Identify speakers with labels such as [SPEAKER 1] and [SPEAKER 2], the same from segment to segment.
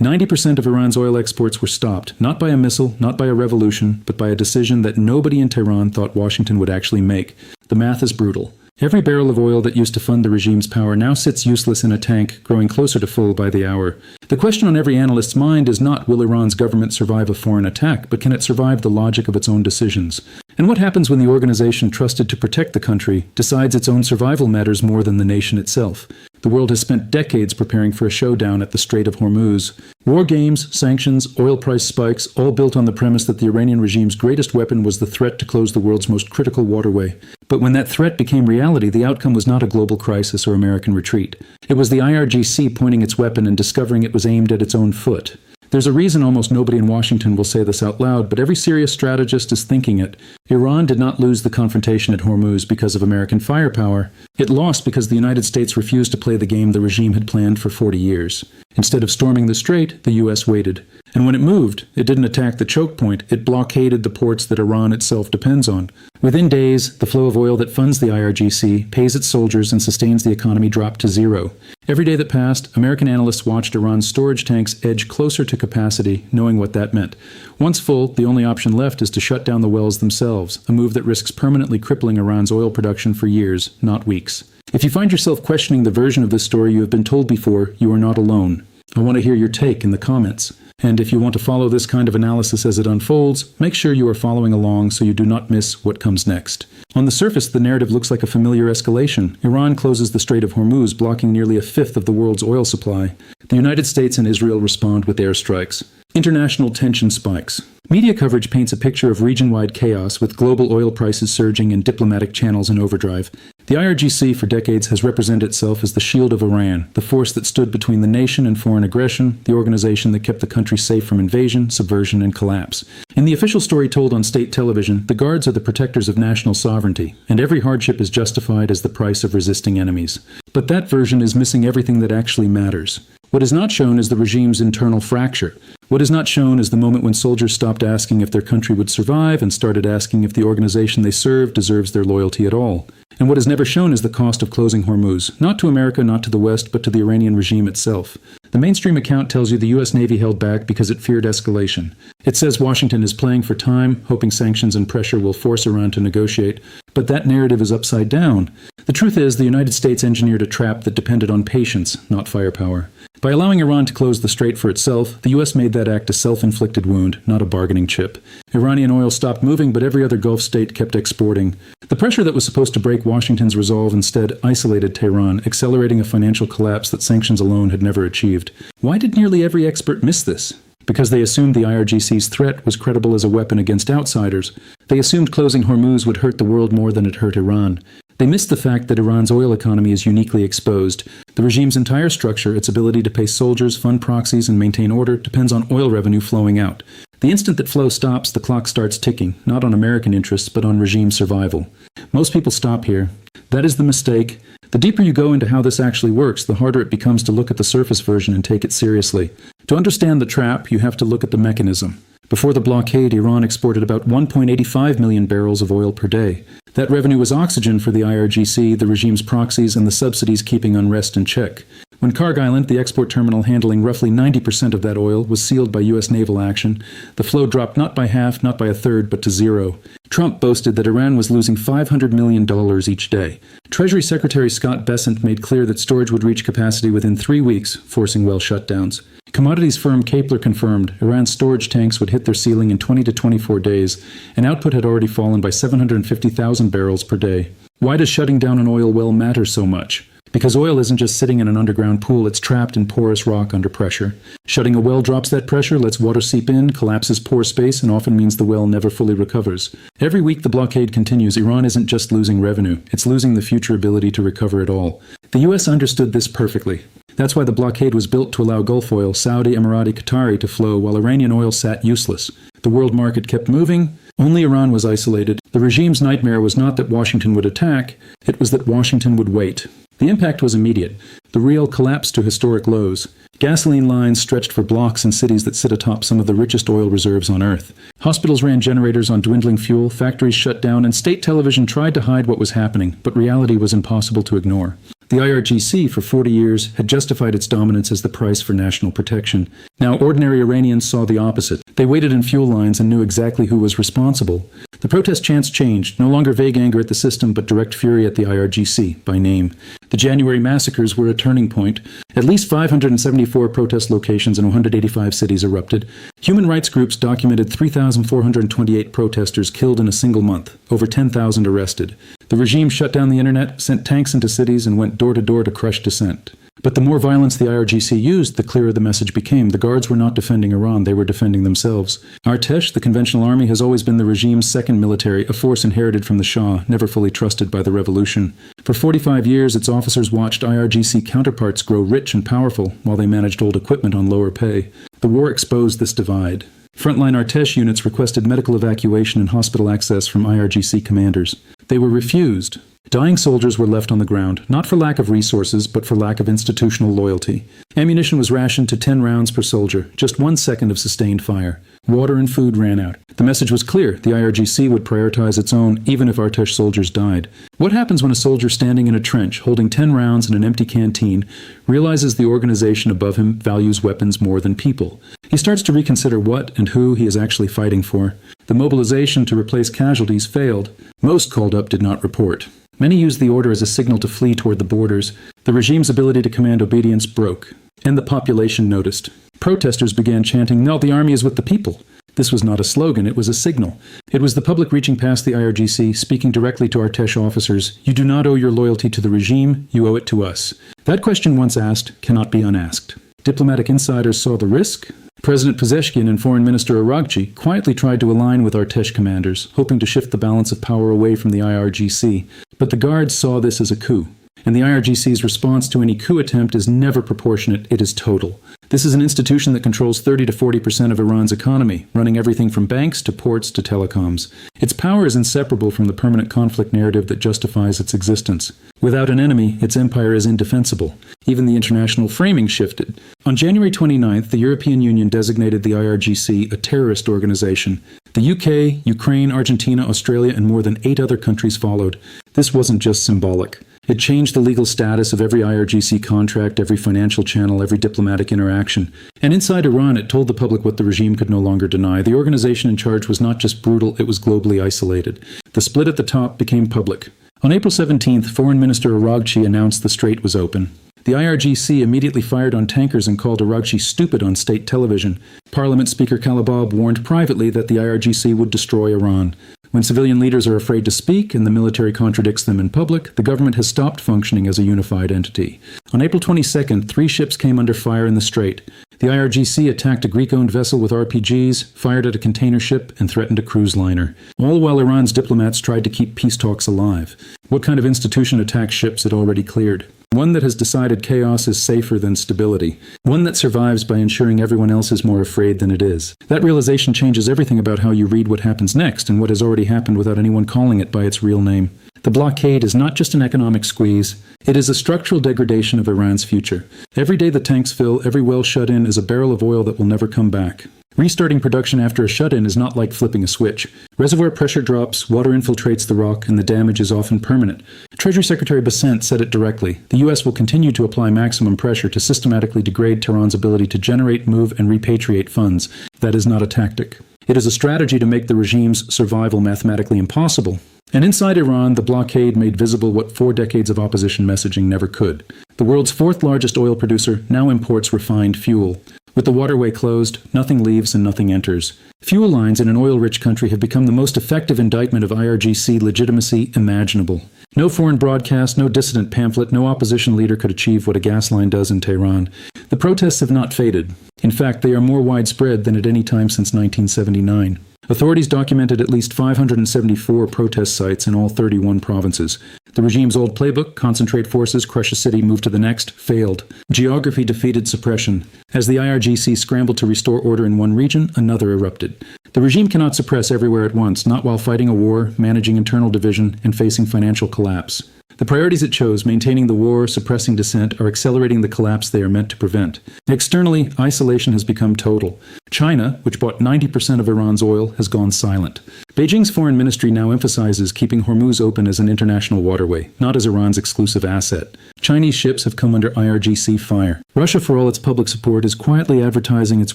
[SPEAKER 1] 90% of Iran's oil exports were stopped, not by a missile, not by a revolution, but by a decision that nobody in Tehran thought Washington would actually make. The math is brutal. Every barrel of oil that used to fund the regime's power now sits useless in a tank, growing closer to full by the hour. The question on every analyst's mind is not will Iran's government survive a foreign attack, but can it survive the logic of its own decisions? And what happens when the organization trusted to protect the country decides its own survival matters more than the nation itself? The world has spent decades preparing for a showdown at the Strait of Hormuz. War games, sanctions, oil price spikes, all built on the premise that the Iranian regime's greatest weapon was the threat to close the world's most critical waterway. But when that threat became reality, the outcome was not a global crisis or American retreat. It was the IRGC pointing its weapon and discovering it was aimed at its own foot. There's a reason almost nobody in Washington will say this out loud, but every serious strategist is thinking it. Iran did not lose the confrontation at Hormuz because of American firepower. It lost because the United States refused to play the game the regime had planned for 40 years. Instead of storming the strait, the U.S. waited. And when it moved, it didn't attack the choke point, it blockaded the ports that Iran itself depends on. Within days, the flow of oil that funds the IRGC, pays its soldiers, and sustains the economy dropped to zero. Every day that passed, American analysts watched Iran's storage tanks edge closer to capacity, knowing what that meant. Once full, the only option left is to shut down the wells themselves, a move that risks permanently crippling Iran's oil production for years, not weeks. If you find yourself questioning the version of this story you have been told before, you are not alone. I want to hear your take in the comments. And if you want to follow this kind of analysis as it unfolds, make sure you are following along so you do not miss what comes next. On the surface, the narrative looks like a familiar escalation. Iran closes the Strait of Hormuz, blocking nearly a fifth of the world's oil supply. The United States and Israel respond with airstrikes. International tension spikes. Media coverage paints a picture of region-wide chaos with global oil prices surging and diplomatic channels in overdrive. The IRGC for decades has represented itself as the shield of Iran, the force that stood between the nation and foreign aggression, the organization that kept the country safe from invasion, subversion, and collapse. In the official story told on state television, the guards are the protectors of national sovereignty, and every hardship is justified as the price of resisting enemies. But that version is missing everything that actually matters. What is not shown is the regime's internal fracture. What is not shown is the moment when soldiers stopped asking if their country would survive and started asking if the organization they serve deserves their loyalty at all. And what is never shown is the cost of closing Hormuz, not to America, not to the West, but to the Iranian regime itself. The mainstream account tells you the U.S. Navy held back because it feared escalation. It says Washington is playing for time, hoping sanctions and pressure will force Iran to negotiate, but that narrative is upside down. The truth is, the United States engineered a trap that depended on patience, not firepower. By allowing Iran to close the strait for itself, the U.S. made that act a self-inflicted wound, not a bargaining chip. Iranian oil stopped moving, but every other Gulf state kept exporting. The pressure that was supposed to break Washington's resolve instead isolated Tehran, accelerating a financial collapse that sanctions alone had never achieved. Why did nearly every expert miss this? Because they assumed the IRGC's threat was credible as a weapon against outsiders. They assumed closing Hormuz would hurt the world more than it hurt Iran. They missed the fact that Iran's oil economy is uniquely exposed. The regime's entire structure, its ability to pay soldiers, fund proxies, and maintain order, depends on oil revenue flowing out. The instant that flow stops, the clock starts ticking, not on American interests, but on regime survival. Most people stop here. That is the mistake. The deeper you go into how this actually works, the harder it becomes to look at the surface version and take it seriously. To understand the trap, you have to look at the mechanism. Before the blockade, Iran exported about 1.85 million barrels of oil per day. That revenue was oxygen for the IRGC, the regime's proxies, and the subsidies keeping unrest in check. When Karg Island, the export terminal handling roughly 90% of that oil, was sealed by U.S. naval action, the flow dropped not by half, not by a third, but to zero. Trump boasted that Iran was losing $500 million each day. Treasury Secretary Scott Bessent made clear that storage would reach capacity within 3 weeks, forcing well shutdowns. Commodities firm Kapler confirmed Iran's storage tanks would hit their ceiling in 20 to 24 days, and output had already fallen by 750,000 barrels per day. Why does shutting down an oil well matter so much? Because oil isn't just sitting in an underground pool, it's trapped in porous rock under pressure. Shutting a well drops that pressure, lets water seep in, collapses pore space, and often means the well never fully recovers. Every week the blockade continues, Iran isn't just losing revenue, it's losing the future ability to recover it all. The U.S. understood this perfectly. That's why the blockade was built to allow Gulf oil, Saudi, Emirati, Qatari to flow while Iranian oil sat useless. The world market kept moving. Only Iran was isolated. The regime's nightmare was not that Washington would attack, it was that Washington would wait. The impact was immediate. The real collapsed to historic lows. Gasoline lines stretched for blocks in cities that sit atop some of the richest oil reserves on Earth. Hospitals ran generators on dwindling fuel, factories shut down, and state television tried to hide what was happening, but reality was impossible to ignore. The IRGC, for 40 years, had justified its dominance as the price for national protection. Now, ordinary Iranians saw the opposite. They waited in fuel lines and knew exactly who was responsible. The protest chants changed, no longer vague anger at the system, but direct fury at the IRGC, by name. The January massacres were a turning point. At least 574 protest locations in 185 cities erupted. Human rights groups documented 3,428 protesters killed in a single month, over 10,000 arrested. The regime shut down the internet, sent tanks into cities, and went door to door to crush dissent. But the more violence the IRGC used, the clearer the message became. The guards were not defending Iran, they were defending themselves. Artesh, the conventional army, has always been the regime's second military, a force inherited from the Shah, never fully trusted by the revolution. For 45 years, its officers watched IRGC counterparts grow rich and powerful while they managed old equipment on lower pay. The war exposed this divide. Frontline Artesh units requested medical evacuation and hospital access from IRGC commanders. They were refused. Dying soldiers were left on the ground, not for lack of resources, but for lack of institutional loyalty. Ammunition was rationed to 10 rounds per soldier, just 1 second of sustained fire. Water and food ran out. The message was clear. The IRGC would prioritize its own, even if Artesh soldiers died. What happens when a soldier standing in a trench, holding 10 rounds in an empty canteen, realizes the organization above him values weapons more than people? He starts to reconsider what and who he is actually fighting for. The mobilization to replace casualties failed. Most called up did not report. Many used the order as a signal to flee toward the borders. The regime's ability to command obedience broke, and the population noticed. Protesters began chanting, "No, the army is with the people." This was not a slogan, it was a signal. It was the public reaching past the IRGC, speaking directly to Artesh officers. "You do not owe your loyalty to the regime, you owe it to us." That question, once asked, cannot be unasked. Diplomatic insiders saw the risk. President Pezeshkian and Foreign Minister IRGC quietly tried to align with Artesh commanders, hoping to shift the balance of power away from the IRGC. But the guards saw this as a coup. And the IRGC's response to any coup attempt is never proportionate, it is total. This is an institution that controls 30 to 40% of Iran's economy, running everything from banks to ports to telecoms. Its power is inseparable from the permanent conflict narrative that justifies its existence. Without an enemy, its empire is indefensible. Even the international framing shifted. On January 29th, the European Union designated the IRGC a terrorist organization. The UK, Ukraine, Argentina, Australia, and more than 8 other countries followed. This wasn't just symbolic. It changed the legal status of every IRGC contract, every financial channel, every diplomatic interaction. And inside Iran, it told the public what the regime could no longer deny. The organization in charge was not just brutal, it was globally isolated. The split at the top became public. On April 17th, Foreign Minister IRGC announced the Strait was open. The IRGC immediately fired on tankers and called IRGC stupid on state television. Parliament Speaker Kalabab warned privately that the IRGC would destroy Iran. When civilian leaders are afraid to speak and the military contradicts them in public, the government has stopped functioning as a unified entity. On April 22nd, 3 ships came under fire in the Strait. The IRGC attacked a Greek-owned vessel with RPGs, fired at a container ship, and threatened a cruise liner. All while Iran's diplomats tried to keep peace talks alive. What kind of institution attacks ships it already cleared? One that has decided chaos is safer than stability. One that survives by ensuring everyone else is more afraid than it is. That realization changes everything about how you read what happens next and what has already happened without anyone calling it by its real name. The blockade is not just an economic squeeze. It is a structural degradation of Iran's future. Every day the tanks fill, every well shut in is a barrel of oil that will never come back. Restarting production after a shut-in is not like flipping a switch. Reservoir pressure drops, water infiltrates the rock, and the damage is often permanent. Treasury Secretary Bessent said it directly. The U.S. will continue to apply maximum pressure to systematically degrade Tehran's ability to generate, move, and repatriate funds. That is not a tactic. It is a strategy to make the regime's survival mathematically impossible. And inside Iran, the blockade made visible what 4 decades of opposition messaging never could. The world's 4th largest oil producer now imports refined fuel. With the waterway closed, nothing leaves and nothing enters. Fuel lines in an oil-rich country have become the most effective indictment of IRGC legitimacy imaginable. No foreign broadcast, no dissident pamphlet, no opposition leader could achieve what a gas line does in Tehran. The protests have not faded. In fact, they are more widespread than at any time since 1979. Authorities documented at least 574 protest sites in all 31 provinces. The regime's old playbook, concentrate forces, crush a city, move to the next, failed. Geography defeated suppression. As the IRGC scrambled to restore order in one region, another erupted. The regime cannot suppress everywhere at once, not while fighting a war, managing internal division, and facing financial collapse. The priorities it chose, maintaining the war, suppressing dissent, are accelerating the collapse they are meant to prevent. Externally, isolation has become total. China, which bought 90% of Iran's oil, has gone silent. Beijing's foreign ministry now emphasizes keeping Hormuz open as an international waterway, not as Iran's exclusive asset. Chinese ships have come under IRGC fire. Russia, for all its public support, is quietly advertising its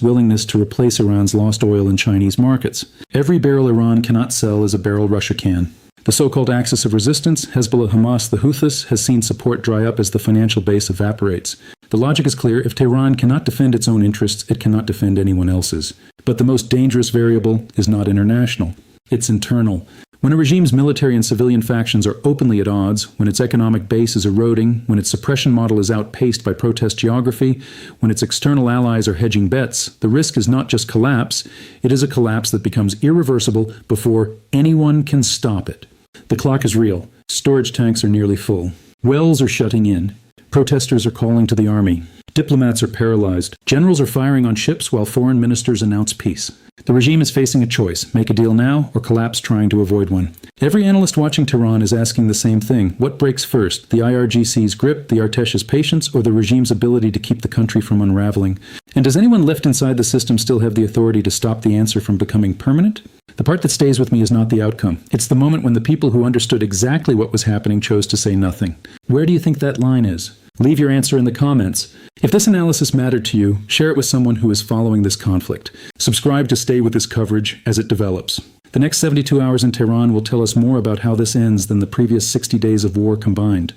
[SPEAKER 1] willingness to replace Iran's lost oil in Chinese markets. Every barrel Iran cannot sell is a barrel Russia can. The so-called axis of resistance, Hezbollah, Hamas, the Houthis, has seen support dry up as the financial base evaporates. The logic is clear: if Tehran cannot defend its own interests, it cannot defend anyone else's. But the most dangerous variable is not international. It's internal. When a regime's military and civilian factions are openly at odds, when its economic base is eroding, when its suppression model is outpaced by protest geography, when its external allies are hedging bets, the risk is not just collapse, it is a collapse that becomes irreversible before anyone can stop it. The clock is real. Storage tanks are nearly full. Wells are shutting in. Protesters are calling to the army. Diplomats are paralyzed. Generals are firing on ships while foreign ministers announce peace. The regime is facing a choice: make a deal now or collapse trying to avoid one. Every analyst watching Tehran is asking the same thing: what breaks first, the IRGC's grip, the Artesh's patience, or the regime's ability to keep the country from unraveling? And does anyone left inside the system still have the authority to stop the answer from becoming permanent? The part that stays with me is not the outcome. It's the moment when the people who understood exactly what was happening chose to say nothing. Where do you think that line is? Leave your answer in the comments. If this analysis mattered to you, share it with someone who is following this conflict. Subscribe to stay with this coverage as it develops. The next 72 hours in Tehran will tell us more about how this ends than the previous 60 days of war combined.